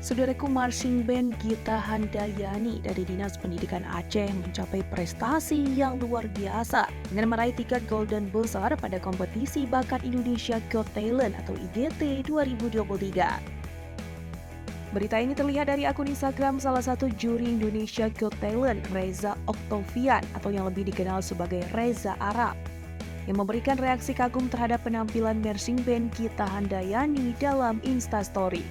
Saudaraku, marching band Gita Handayani dari Dinas Pendidikan Aceh mencapai prestasi yang luar biasa dengan meraih tiket Golden Buzzer pada kompetisi Bakat Indonesia Got Talent atau IGT 2023. Berita ini terlihat dari akun Instagram salah satu juri Indonesia Got Talent, Reza Oktavian atau yang lebih dikenal sebagai Reza Arab, yang memberikan reaksi kagum terhadap penampilan marching band Gita Handayani dalam Instastory.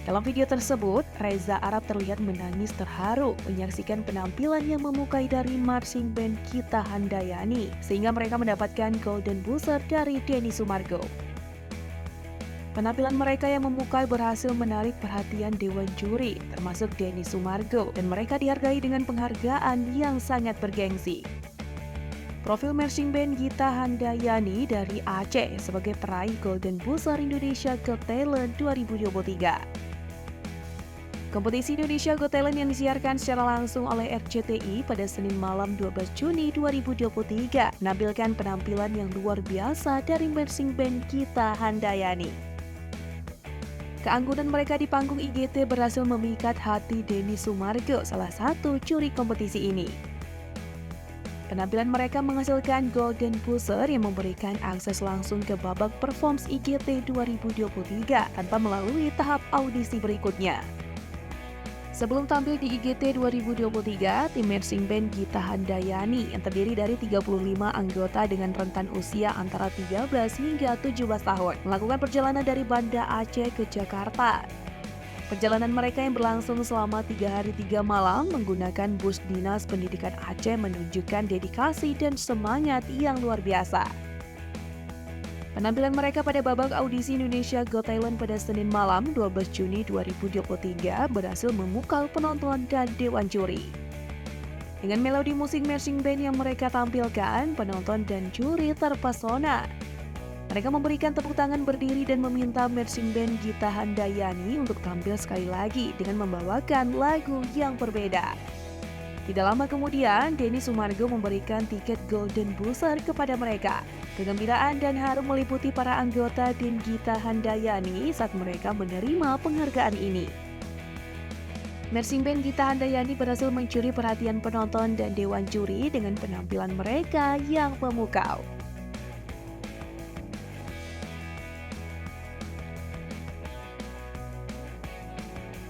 Dalam video tersebut, Reza Arab terlihat menangis terharu menyaksikan penampilan yang memukai dari marching band Gita Handayani, sehingga mereka mendapatkan Golden Buzzer dari Denny Sumargo. Penampilan mereka yang memukai berhasil menarik perhatian Dewan Juri, termasuk Denny Sumargo, dan mereka dihargai dengan penghargaan yang sangat bergengsi. Profil marching band Gita Handayani dari Aceh sebagai peraih Golden Buzzer Indonesia Got Talent 2023. Kompetisi Indonesia Got Talent yang disiarkan secara langsung oleh RCTI pada Senin malam 12 Juni 2023 menampilkan penampilan yang luar biasa dari marching band Gita Handayani. Keanggunan mereka di panggung IGT berhasil memikat hati Denny Sumargo, salah satu juri kompetisi ini. Penampilan mereka menghasilkan Golden Buzzer yang memberikan akses langsung ke babak Performs IGT 2023 tanpa melalui tahap audisi berikutnya. Sebelum tampil di IGT 2023, tim marching band Gita Handayani yang terdiri dari 35 anggota dengan rentan usia antara 13 hingga 17 tahun melakukan perjalanan dari Banda Aceh ke Jakarta. Perjalanan mereka yang berlangsung selama 3 hari 3 malam menggunakan bus Dinas Pendidikan Aceh menunjukkan dedikasi dan semangat yang luar biasa. Penampilan mereka pada babak audisi Indonesia Got Talent pada Senin malam 12 Juni 2023 berhasil memukau penonton dan dewan juri. Dengan melodi musik marching band yang mereka tampilkan, penonton dan juri terpesona. Mereka memberikan tepuk tangan berdiri dan meminta marching band Gita Handayani untuk tampil sekali lagi dengan membawakan lagu yang berbeda. Tidak lama kemudian, Denny Sumargo memberikan tiket Golden Buzzer kepada mereka. Kegembiraan dan haru meliputi para anggota tim Gita Handayani saat mereka menerima penghargaan ini. Marching band Gita Handayani berhasil mencuri perhatian penonton dan dewan juri dengan penampilan mereka yang memukau.